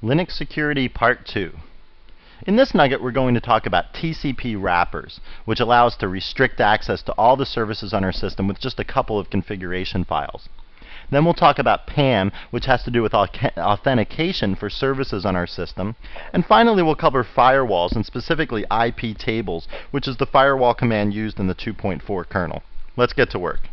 Linux Security Part 2. In this nugget, we're going to talk about TCP wrappers, which allow us to restrict access to all the services on our system with just a couple of configuration files. Then we'll talk about PAM, which has to do with authentication for services on our system. And finally, we'll cover firewalls, and specifically IP tables, which is the firewall command used in the 2.4 kernel. Let's get to work.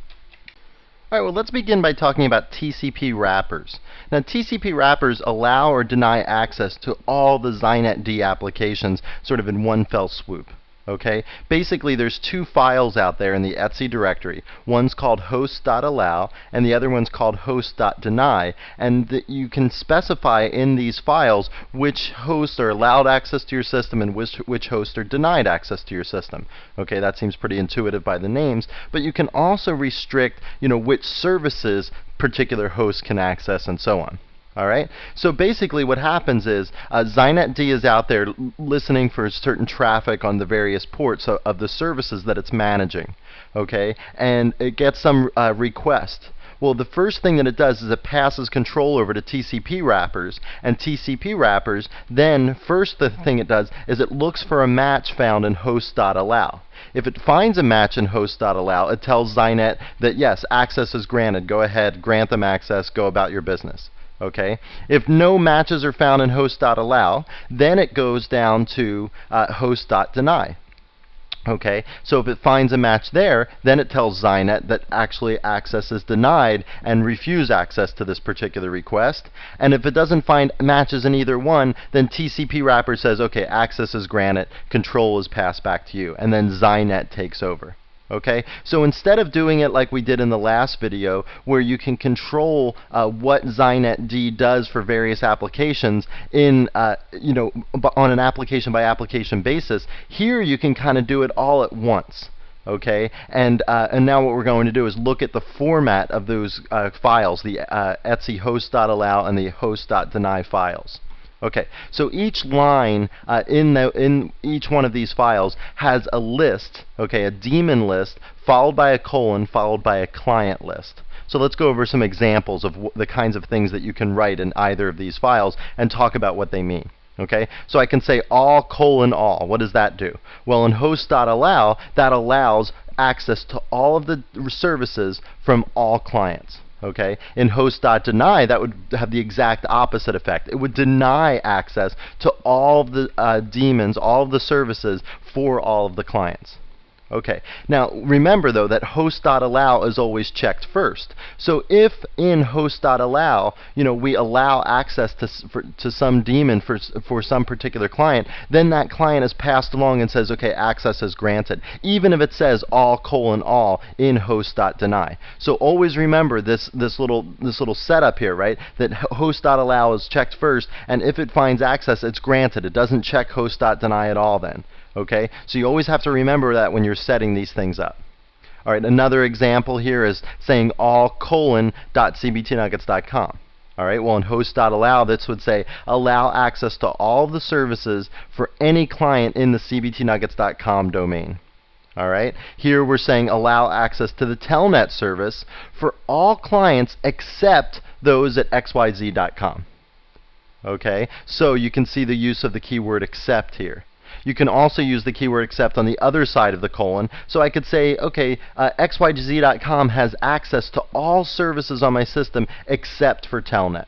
Alright, well, let's begin by talking about TCP wrappers. Now, TCP wrappers allow or deny access to all the ZynetD applications sort of in one fell swoop. Okay? Basically, there's two files out there in the etc directory. One's called host.allow, and the other one's called host.deny. And you can specify in these files which hosts are allowed access to your system and which hosts are denied access to your system. Okay, that seems pretty intuitive by the names. But you can also restrict, which services particular hosts can access and so on. Alright, so basically what happens is ZynetD is out there listening for certain traffic on the various ports of the services that it's managing. Okay, and it gets some request. Well, the first thing that it does is it passes control over to TCP wrappers, and TCP wrappers, then first the thing it does is it looks for a match found in host.allow. If it finds a match in host.allow, it tells Zynet that yes, access is granted. Go ahead, grant them access, go about your business. Okay. If no matches are found in host.allow, then it goes down to host.deny. Okay, so if it finds a match there, then it tells Zynet that actually access is denied and refuse access to this particular request. And if it doesn't find matches in either one, then TCP wrapper says, okay, access is granted, control is passed back to you, and then Zynet takes over. Okay, so instead of doing it like we did in the last video, where you can control what ZynetD does for various applications in, on an application by application basis, here you can kind of do it all at once. Okay, and now what we're going to do is look at the format of those files, the etc host.allow and the host.deny files. Okay, so each line in each one of these files has a list, okay, a daemon list, followed by a colon, followed by a client list. So let's go over some examples of the kinds of things that you can write in either of these files and talk about what they mean. Okay, so I can say all colon all. What does that do? Well, in host.allow, that allows access to all of the services from all clients. Okay, in host.deny, that would have the exact opposite effect. It would deny access to all of the daemons, all of the services for all of the clients. Okay, now remember though that host.allow is always checked first. So if in host.allow, we allow access to some daemon for some particular client, then that client is passed along and says, okay, access is granted, even if it says all colon all in host.deny. So always remember this little setup here, right? That host.allow is checked first, and if it finds access, it's granted. It doesn't check host.deny at all then. Okay, so you always have to remember that when you're setting these things up. All right, another example here is saying all colon.cbtnuggets.com. All right, well in host.allow, this would say allow access to all of the services for any client in the cbtnuggets.com domain. All right, here we're saying allow access to the telnet service for all clients except those at xyz.com. Okay, so you can see the use of the keyword except here. You can also use the keyword except on the other side of the colon. So I could say, okay, xyz.com has access to all services on my system except for telnet.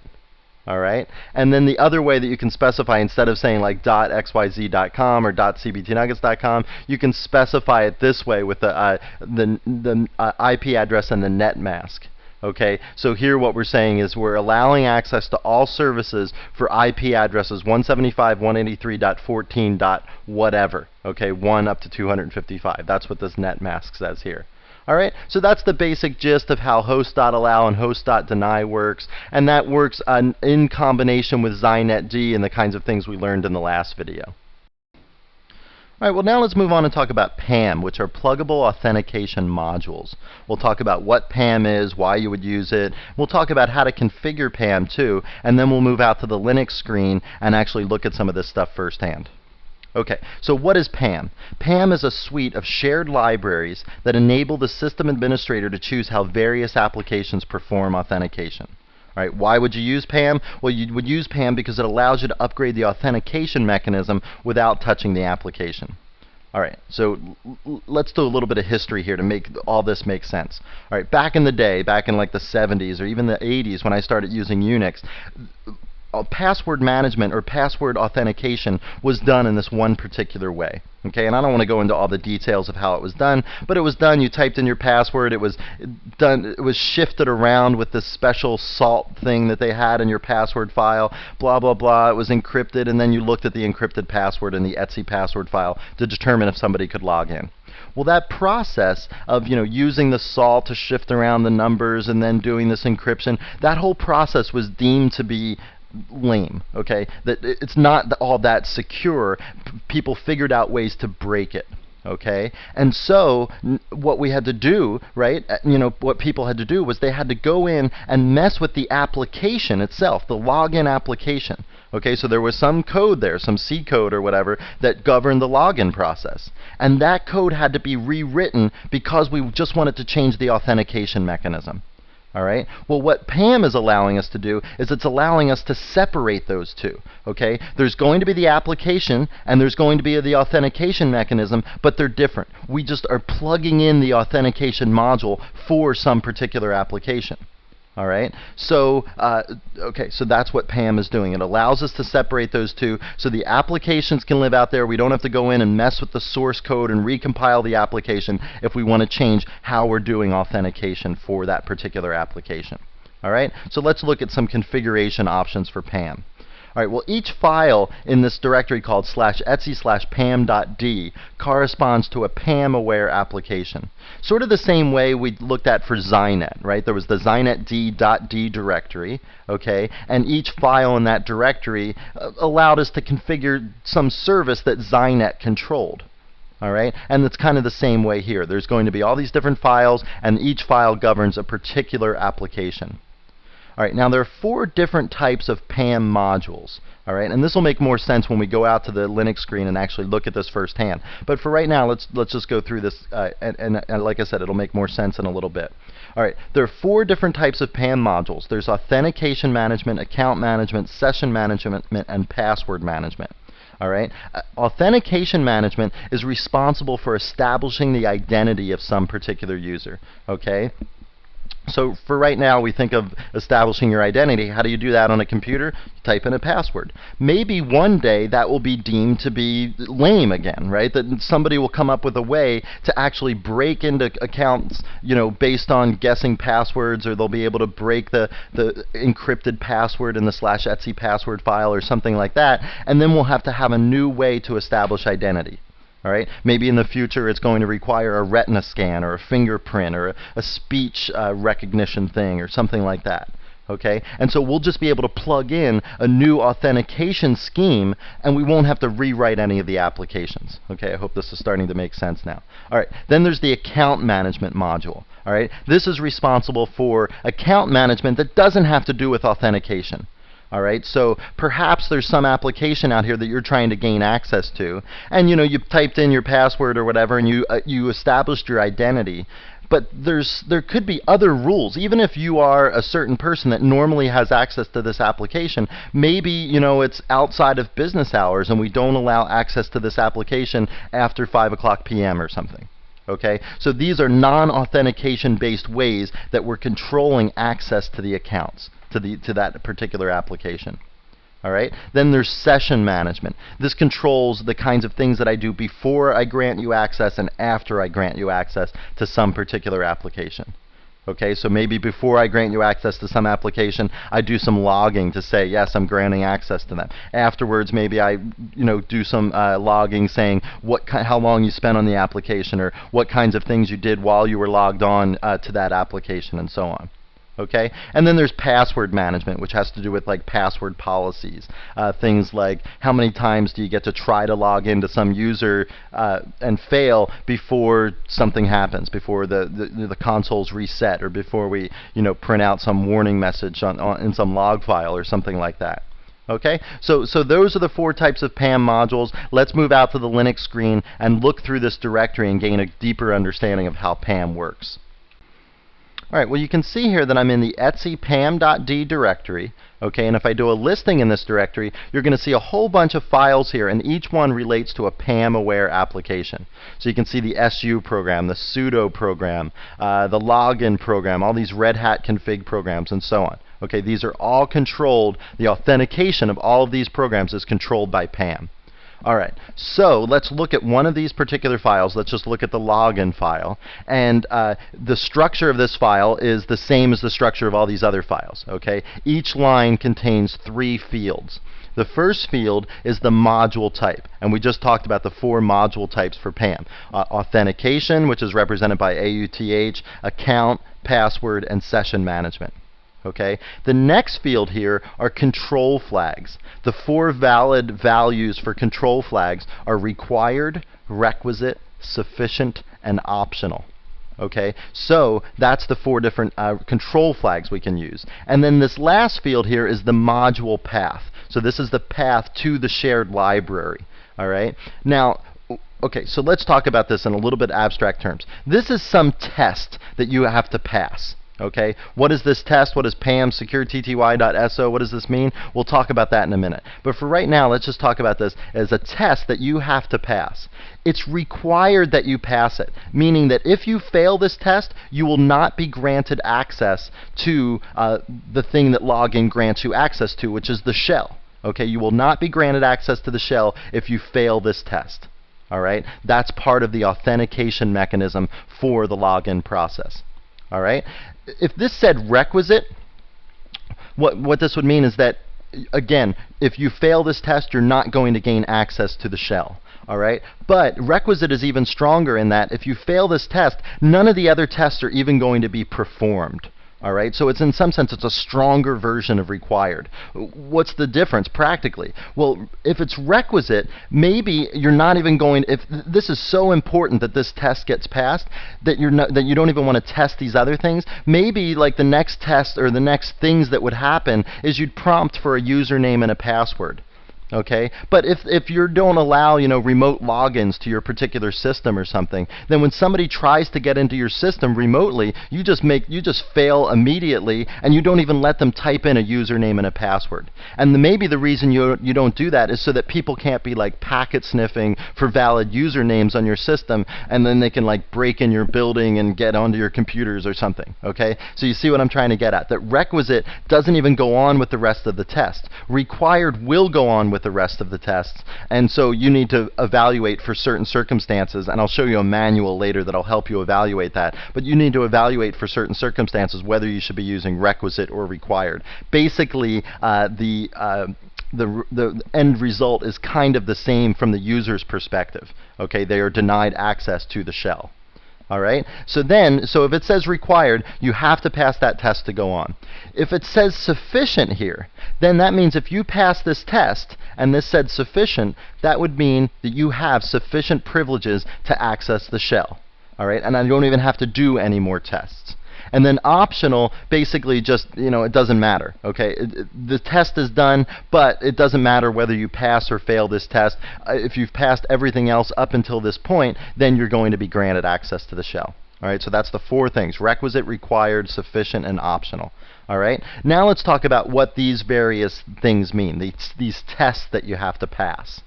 All right, and then the other way that you can specify, instead of saying like .xyz.com or .cbtnuggets.com, you can specify it this way with the IP address and the net mask. Okay, so here what we're saying is we're allowing access to all services for IP addresses 175.183.14. whatever. Okay, 1 up to 255. That's what this net mask says here. All right, so that's the basic gist of how host.allow and host.deny works, and that works in combination with ZynetD and the kinds of things we learned in the last video. All right, well now let's move on and talk about PAM, which are pluggable authentication modules. We'll talk about what PAM is, why you would use it. We'll talk about how to configure PAM too, and then we'll move out to the Linux screen and actually look at some of this stuff firsthand. Okay, so what is PAM? PAM is a suite of shared libraries that enable the system administrator to choose how various applications perform authentication. All right, why would you use PAM? Well, you would use PAM because it allows you to upgrade the authentication mechanism without touching the application. All right, so let's do a little bit of history here to make all this make sense. All right, back in the day, back in like the 70s or even the 80s when I started using Unix, password management or password authentication was done in this one particular way. Okay, and I don't want to go into all the details of how it was done, but it was done. You typed in your password. It was done. It was shifted around with this special salt thing that they had in your password file. Blah blah blah. It was encrypted, and then you looked at the encrypted password in the etc password file to determine if somebody could log in. Well, that process of using the salt to shift around the numbers and then doing this encryption, that whole process was deemed to be lame. Okay, that it's not all that secure. People figured out ways to break it. Okay, and so what we had to do, right, what people had to do was they had to go in and mess with the application itself, the login application. Okay, so there was some code there, some C code or whatever, that governed the login process. And that code had to be rewritten because we just wanted to change the authentication mechanism. All right. Well, what PAM is allowing us to do is it's allowing us to separate those two. Okay. There's going to be the application and there's going to be the authentication mechanism, but they're different. We just are plugging in the authentication module for some particular application. All right. So, okay. So that's what PAM is doing. It allows us to separate those two, so the applications can live out there. We don't have to go in and mess with the source code and recompile the application if we want to change how we're doing authentication for that particular application. All right. So let's look at some configuration options for PAM. All right, well, each file in this directory called /etc/pam.d corresponds to a PAM-aware application. Sort of the same way we looked at for Zynet, right? There was the zinetd.d directory, okay? And each file in that directory allowed us to configure some service that Zynet controlled. All right, and it's kind of the same way here. There's going to be all these different files, and each file governs a particular application. All right, now there are 4 different types of PAM modules. All right, and this will make more sense when we go out to the Linux screen and actually look at this firsthand. But for right now, let's just go through this, and like I said, it'll make more sense in a little bit. All right, there are 4 different types of PAM modules. There's authentication management, account management, session management, and password management. All right, authentication management is responsible for establishing the identity of some particular user. Okay. So for right now, we think of establishing your identity. How do you do that on a computer? You type in a password. Maybe one day that will be deemed to be lame again, right? That somebody will come up with a way to actually break into accounts, based on guessing passwords, or they'll be able to break the encrypted password in the /etc password file or something like that, and then we'll have to have a new way to establish identity. All right. Maybe in the future it's going to require a retina scan or a fingerprint or a speech recognition thing or something like that. Okay. And so we'll just be able to plug in a new authentication scheme, and we won't have to rewrite any of the applications. Okay. I hope this is starting to make sense now. All right. Then there's the account management module. All right. This is responsible for account management that doesn't have to do with authentication. All right, so perhaps there's some application out here that you're trying to gain access to, and you've typed in your password or whatever, and you established your identity. But there could be other rules. Even if you are a certain person that normally has access to this application, maybe it's outside of business hours, and we don't allow access to this application after 5 p.m. or something. Okay, so these are non-authentication based ways that we're controlling access to the accounts, to that particular application. All right, then there's session management. This controls the kinds of things that I do before I grant you access and after I grant you access to some particular application. Okay, so maybe before I grant you access to some application, I do some logging to say, yes, I'm granting access to them. Afterwards, maybe I do some logging saying how long you spent on the application, or what kinds of things you did while you were logged on to that application, and so on. Okay, and then there's password management, which has to do with like password policies. Things like how many times do you get to try to log into some user and fail before something happens, before the console's reset, or before we print out some warning message in some log file or something like that. Okay, so those are the 4 types of PAM modules. Let's move out to the Linux screen and look through this directory and gain a deeper understanding of how PAM works. All right, well, you can see here that I'm in the Etsy pam.d directory. Okay, and if I do a listing in this directory, you're going to see a whole bunch of files here, and each one relates to a PAM-aware application. So you can see the SU program, the sudo program, the login program, all these Red Hat config programs, and so on. Okay, these are all controlled. The authentication of all of these programs is controlled by PAM. All right, so let's look at one of these particular files. Let's just look at the login file. And the structure of this file is the same as the structure of all these other files. Okay, each line contains 3 fields. The first field is the module type, and we just talked about the 4 module types for PAM. Authentication, which is represented by AUTH, account, password, and session management. Okay. The next field here are control flags. The 4 valid values for control flags are required, requisite, sufficient, and optional. Okay, so that's the 4 different control flags we can use. And then this last field here is the module path. So this is the path to the shared library. All right. Now, okay, so let's talk about this in a little bit abstract terms. This is some test that you have to pass. Okay, what is this test? What is PAM curated.so? What does this mean? We'll talk about that in a minute. But for right now, let's just talk about this as a test that you have to pass. It's required that you pass it, meaning that if you fail this test, you will not be granted access to the thing that login grants you access to, which is the shell. Okay, you will not be granted access to the shell if you fail this test. All right, that's part of the authentication mechanism for the login process. All right. If this said requisite, what this would mean is that, again, if you fail this test, you're not going to gain access to the shell. All right. But requisite is even stronger in that if you fail this test, none of the other tests are even going to be performed. All right, so it's in some sense it's a stronger version of required. What's the difference practically? Well, if it's requisite, maybe you're not even going. If this is so important that this test gets passed, that you don't even want to test these other things. Maybe like the next test or the next things that would happen is you'd prompt for a username and a password. Okay, but if you don't allow remote logins to your particular system or something, then when somebody tries to get into your system remotely, you just fail immediately, and you don't even let them type in a username and a password. And maybe the reason you don't do that is so that people can't be like packet sniffing for valid usernames on your system, and then they can like break in your building and get onto your computers or something. Okay, so you see what I'm trying to get at? That requisite doesn't even go on with the rest of the test. Required will go on with the rest of the tests, and so you need to evaluate for certain circumstances, and I'll show you a manual later that'll help you evaluate that, but you need to evaluate for certain circumstances whether you should be using requisite or required. Basically, the end result is kind of the same from the user's perspective. Okay, they are denied access to the shell. All right, so if it says required, you have to pass that test to go on. If it says sufficient here, then that means if you pass this test and this said sufficient, that would mean that you have sufficient privileges to access the shell. All right, and I don't even have to do any more tests. And then optional, basically just, it doesn't matter. Okay, the test is done, but it doesn't matter whether you pass or fail this test. If you've passed everything else up until this point, then you're going to be granted access to the shell. All right, so that's the 4 things: requisite, required, sufficient, and optional. All right, now let's talk about what these various things mean, these tests that you have to pass.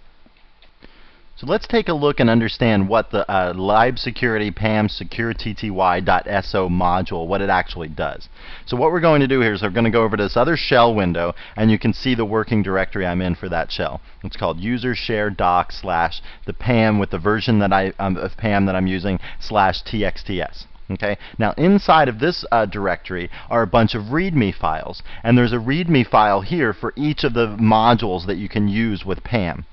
So let's take a look and understand what the libsecurity PAM curated.so module, what it actually does. So what we're going to do here is we're going to go over to this other shell window, and you can see the working directory I'm in for that shell. It's called user share doc / the PAM with the version that of PAM that I'm using /txts. Okay. Now inside of this directory are a bunch of README files, and there's a README file here for each of the modules that you can use with PAM.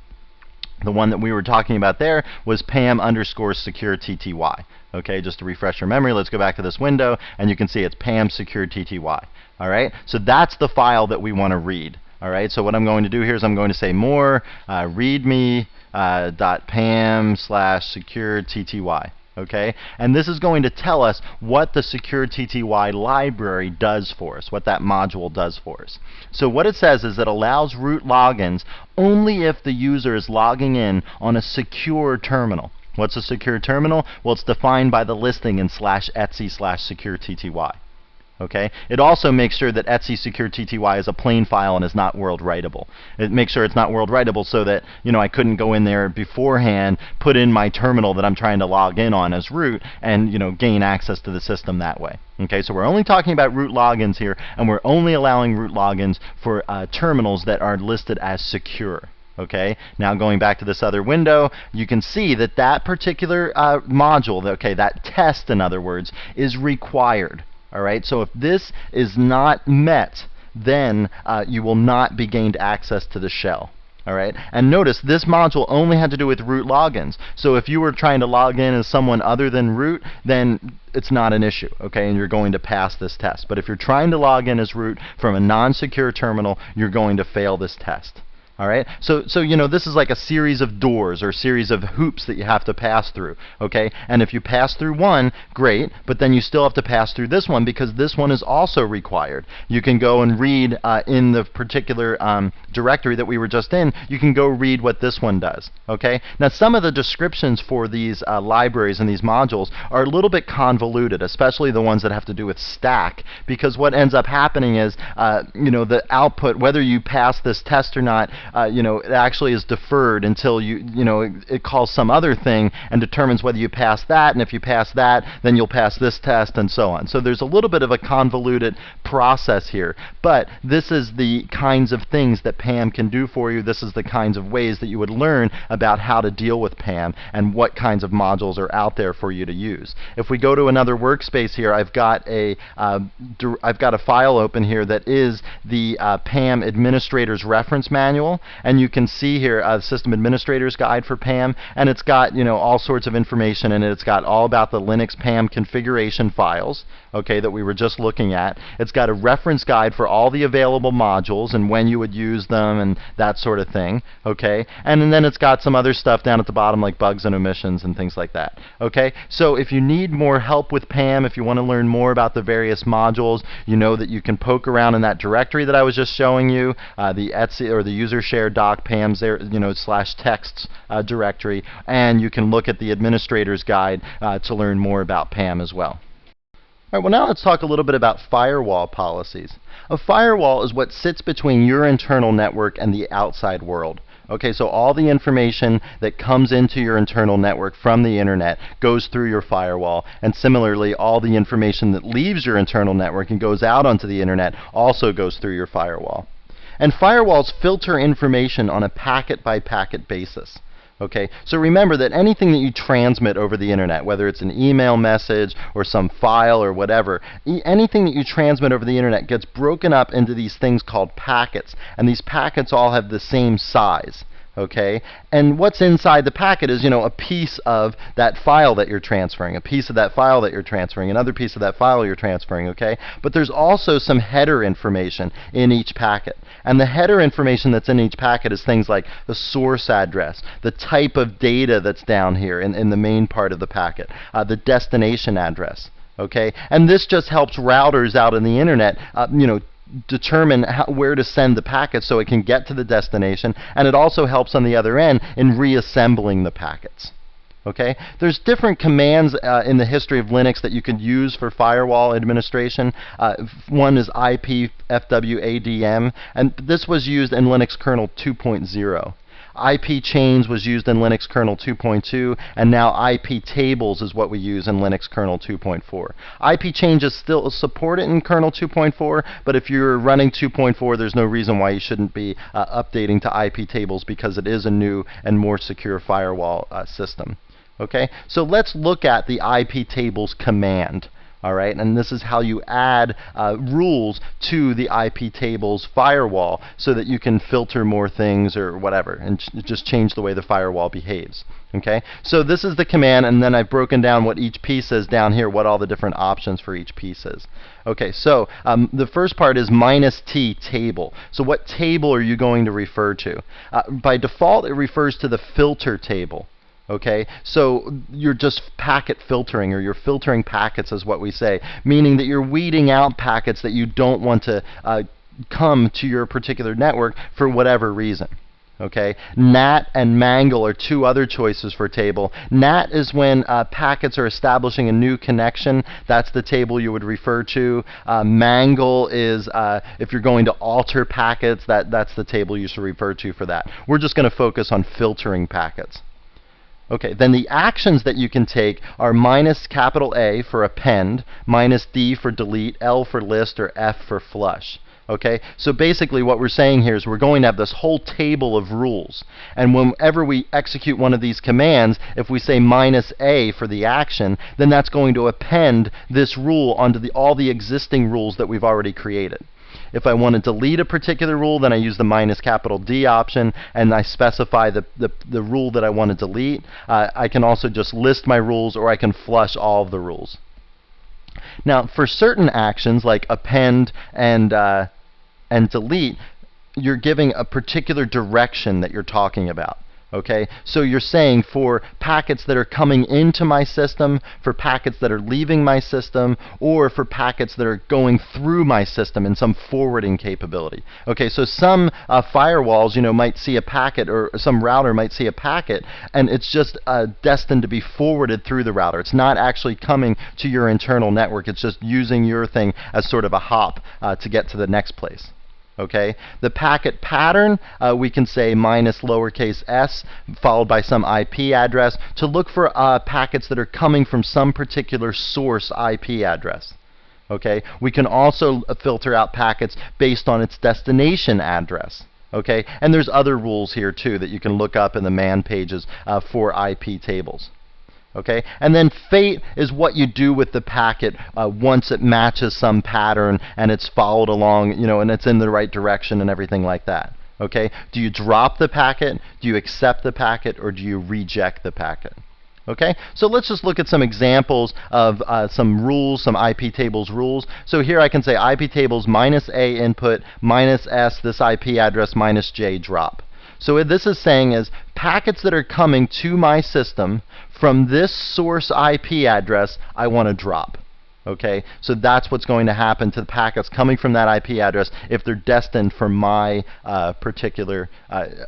The one that we were talking about there was PAM_secure_TTY. Okay, just to refresh your memory, let's go back to this window, and you can see it's PAM secure TTY. All right, so that's the file that we want to read. All right, so what I'm going to do here is I'm going to say more readme.pam/secure TTY. Okay, and this is going to tell us what the secure TTY library does for us, what that module does for us. So what it says is it allows root logins only if the user is logging in on a secure terminal. What's a secure terminal? Well, it's defined by the listing in /etsy/secure TTY. Okay? It also makes sure that etc secure TTY is a plain file and is not world writable. It makes sure it's not world writable so that, you know, I couldn't go in there beforehand, put in my terminal that I'm trying to log in on as root, and, you know, gain access to the system that way. Okay, so we're only talking about root logins here, and we're only allowing root logins for terminals that are listed as secure. Okay, now going back to this other window, you can see that that particular module, okay, that test, in other words, is required. All right, so if this is not met, then you will not be gained access to the shell. All right, and notice this module only had to do with root logins. So if you were trying to log in as someone other than root, then it's not an issue, okay, and you're going to pass this test. But if you're trying to log in as root from a non-secure terminal, you're going to fail this test. All right, so you know, this is like a series of doors or series of hoops that you have to pass through. Okay, and if you pass through one, great, but then you still have to pass through this one because this one is also required. You can go and read in the particular directory that we were just in. You can go read what this one does. Okay, now some of the descriptions for these libraries and these modules are a little bit convoluted, especially the ones that have to do with stack, because what ends up happening is you know, the output, whether you pass this test or not, you know, it actually is deferred until you know, it calls some other thing and determines whether you pass that, and if you pass that, then you'll pass this test, and so on. So there's a little bit of a convoluted process here, but this is the kinds of things that PAM can do for you. This is the kinds of ways that you would learn about how to deal with PAM and what kinds of modules are out there for you to use. If we go to another workspace here, I've got a file open here that is the PAM Administrator's Reference Manual. And you can see here the System Administrator's Guide for PAM, and it's got, you know, all sorts of information in it. It's got all about the Linux PAM configuration files, okay, that we were just looking at. It's got a reference guide for all the available modules and when you would use them and that sort of thing, okay? And then it's got some other stuff down at the bottom like bugs and omissions and things like that, okay? So if you need more help with PAM, if you want to learn more about the various modules, you know that you can poke around in that directory that I was just showing you, the etc or the user share doc PAM you know, /texts directory, and you can look at the administrator's guide to learn more about PAM as well. All right, well, now let's talk a little bit about firewall policies. A firewall is what sits between your internal network and the outside world. Okay, so all the information that comes into your internal network from the internet goes through your firewall, and similarly all the information that leaves your internal network and goes out onto the internet also goes through your firewall. And firewalls filter information on a packet-by-packet basis. Okay, so remember that anything that you transmit over the internet, whether it's an email message or some file or whatever, anything that you transmit over the internet gets broken up into these things called packets, and these packets all have the same size. Okay, and what's inside the packet is, you know, a piece of that file that you're transferring, a piece of that file that you're transferring, another piece of that file you're transferring, okay? But there's also some header information in each packet. And the header information that's in each packet is things like the source address, the type of data that's down here in the main part of the packet, the destination address, okay? And this just helps routers out in the internet, you know, determine where to send the packet so it can get to the destination, and it also helps on the other end in reassembling the packets. Okay, there's different commands in the history of Linux that you could use for firewall administration. One is IPFWADM, and this was used in Linux kernel 2.0. IP chains was used in Linux kernel 2.2, and now IP tables is what we use in Linux kernel 2.4. IP chains is still supported in kernel 2.4, but if you're running 2.4, there's no reason why you shouldn't be updating to IP tables, because it is a new and more secure firewall system. Okay, so let's look at the IP tables command. All right, and this is how you add rules to the IP tables firewall so that you can filter more things or whatever, and just change the way the firewall behaves. Okay, so this is the command, and then I've broken down what each piece is down here, what all the different options for each piece is. Okay, so the first part is -t table. So what table are you going to refer to? By default, it refers to the filter table. Okay, so you're just packet filtering, or you're filtering packets is what we say, meaning that you're weeding out packets that you don't want to come to your particular network for whatever reason. Okay, NAT and mangle are two other choices for table. NAT is when packets are establishing a new connection. That's the table you would refer to. Mangle is if you're going to alter packets. That's the table you should refer to for that. We're just going to focus on filtering packets. Okay, then the actions that you can take are minus capital A for append, minus D for delete, L for list, or F for flush. Okay, so basically what we're saying here is we're going to have this whole table of rules. And whenever we execute one of these commands, if we say minus A for the action, then that's going to append this rule onto all the existing rules that we've already created. If I want to delete a particular rule, then I use the minus capital D option, and I specify the rule that I want to delete. I can also just list my rules, or I can flush all of the rules. Now, for certain actions like append and delete, you're giving a particular direction that you're talking about. Okay, so you're saying for packets that are coming into my system, for packets that are leaving my system, or for packets that are going through my system in some forwarding capability. Okay, so some firewalls, might see a packet, or some router might see a packet, and it's just destined to be forwarded through the router. It's not actually coming to your internal network. It's just using your thing as sort of a hop to get to the next place. Okay, the packet pattern, we can say minus lowercase s followed by some IP address to look for packets that are coming from some particular source IP address. Okay, we can also filter out packets based on its destination address. Okay, and there's other rules here too that you can look up in the man pages for IP tables. Okay, and then fate is what you do with the packet once it matches some pattern and it's followed along, and it's in the right direction and everything like that. Okay, do you drop the packet, do you accept the packet, or do you reject the packet? Okay, so let's just look at some examples of some rules, some IP tables rules. So here I can say IP tables minus A input, minus S, this IP address, minus J drop. So what this is saying is packets that are coming to my system from this source IP address, I want to drop. Okay, so that's what's going to happen to the packets coming from that IP address if they're destined for my particular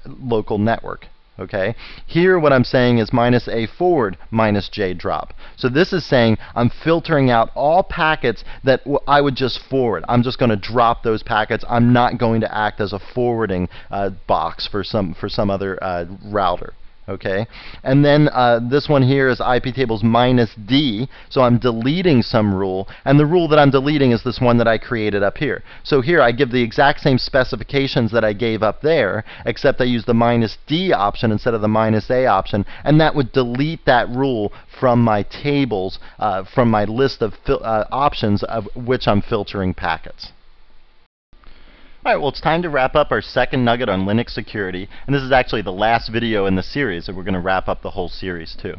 local network. Okay, here what I'm saying is minus A forward, minus J drop. So this is saying I'm filtering out all packets that I would just forward. I'm just going to drop those packets. I'm not going to act as a forwarding box for some other router. Okay, and then this one here is IP tables minus D, so I'm deleting some rule, and the rule that I'm deleting is this one that I created up here. So here I give the exact same specifications that I gave up there, except I use the minus D option instead of the minus A option, and that would delete that rule from my tables, from my list of options of which I'm filtering packets. Alright, well, it's time to wrap up our second nugget on Linux security, and this is actually the last video in the series, and we're going to wrap up the whole series too.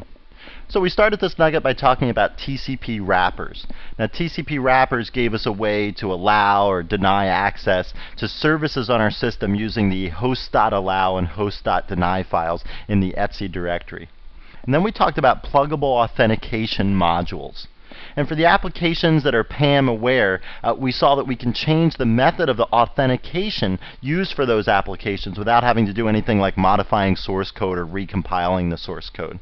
So we started this nugget by talking about TCP wrappers. Now, TCP wrappers gave us a way to allow or deny access to services on our system using the host.allow and host.deny files in the etc directory. And then we talked about pluggable authentication modules. And for the applications that are PAM aware, we saw that we can change the method of the authentication used for those applications without having to do anything like modifying source code or recompiling the source code.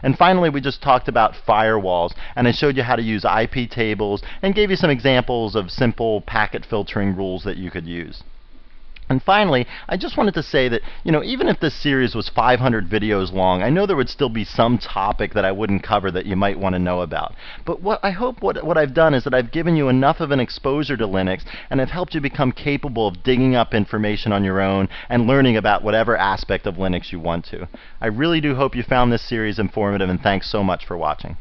And finally, we just talked about firewalls, and I showed you how to use IP tables and gave you some examples of simple packet filtering rules that you could use. And finally, I just wanted to say that, even if this series was 500 videos long, I know there would still be some topic that I wouldn't cover that you might want to know about. But what I've done is that I've given you enough of an exposure to Linux, and I've helped you become capable of digging up information on your own and learning about whatever aspect of Linux you want to. I really do hope you found this series informative, and thanks so much for watching.